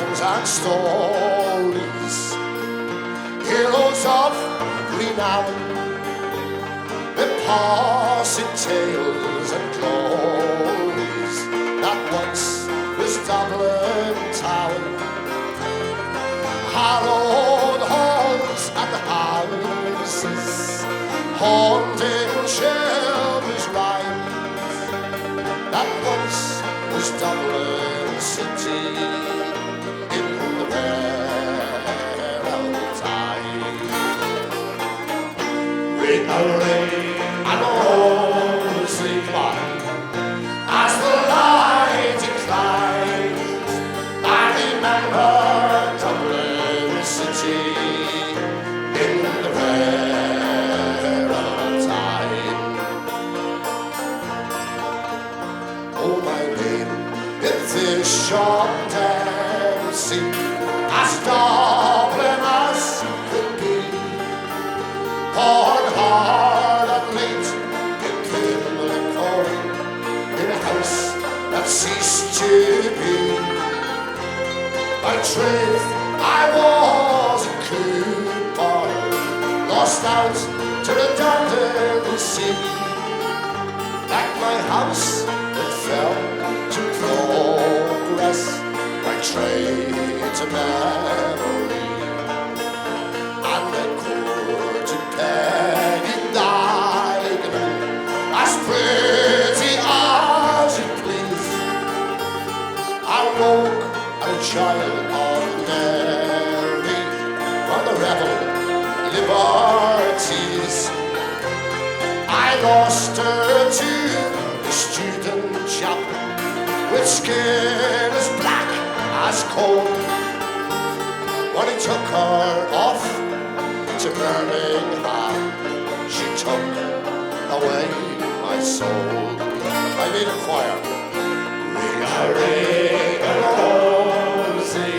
songs and stories, heroes of renown, the passing tales and glories that once was Dublin town. Hallowed halls and houses, haunting Shelby's rhymes, that once was Dublin city in the rare old time. Ring a ring and all sing by as the light declines. I remember Dublin city in the rare old time. Oh, my name in this shop dancing, as Dublin as could be. Hard, hard and late, it came the calling in a house that ceased to be. By trade, I was a cooper, lost out to the Dublin sea. Like my house that fell to progress, by trade to memory, and the court to Penny Diagonal, as pretty as you please. I woke a child of Mary from the rebel liberties. I lost her to the student chap with skin as black as coal. When he took her off to Birmingham, she took away my soul. I need a choir. Ring a ring a rosy,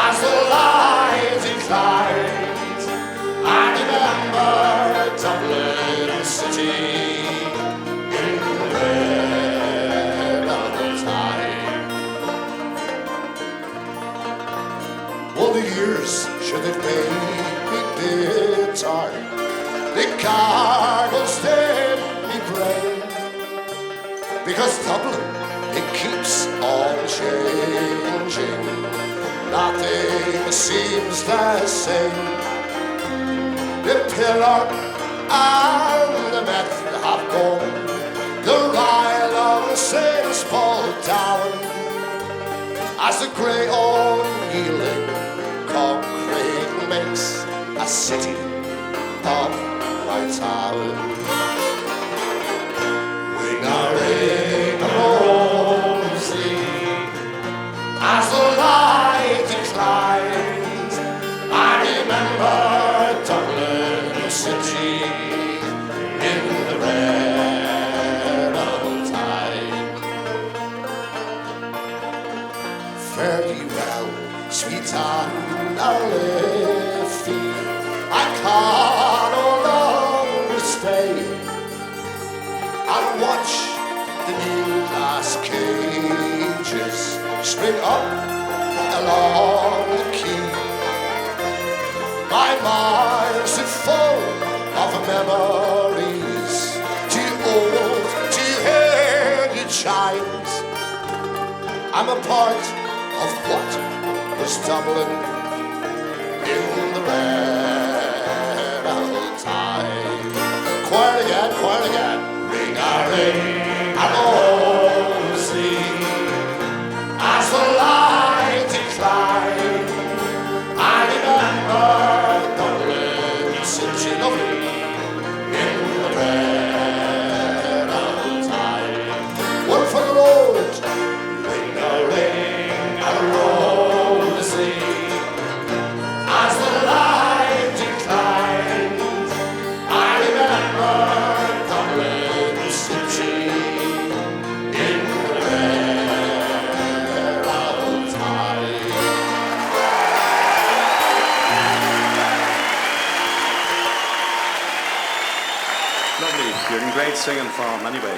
as the light declines. I remember Dublin city in the red of time. All the years should have made me bitter, the cargoes did me brain, because Dublin, it keeps on changing, nothing seems the same. The pillar and the Met have gone, the Ryle of St. Paul down, as the grey old yielding concrete makes a city of my town. Ring a ring a rosy, as the light declines. I remember Dublin city in the rare old time. Fare ye well, sweet Anna Liffey, I can no longer stay and watch the new glass cages spring up along the quay. My mind's full of memories, too old to hear the chimes. I'm a part of what was Dublin in the rare old time. Choir again, choir again. Ring a ring a rosy, as the light declines. I remember Dublin city in the rare old time. One for the road. Ring a rosy, as the light declines. I remember Dublin city in the rare old time. Lovely. You're in great singing form anyway.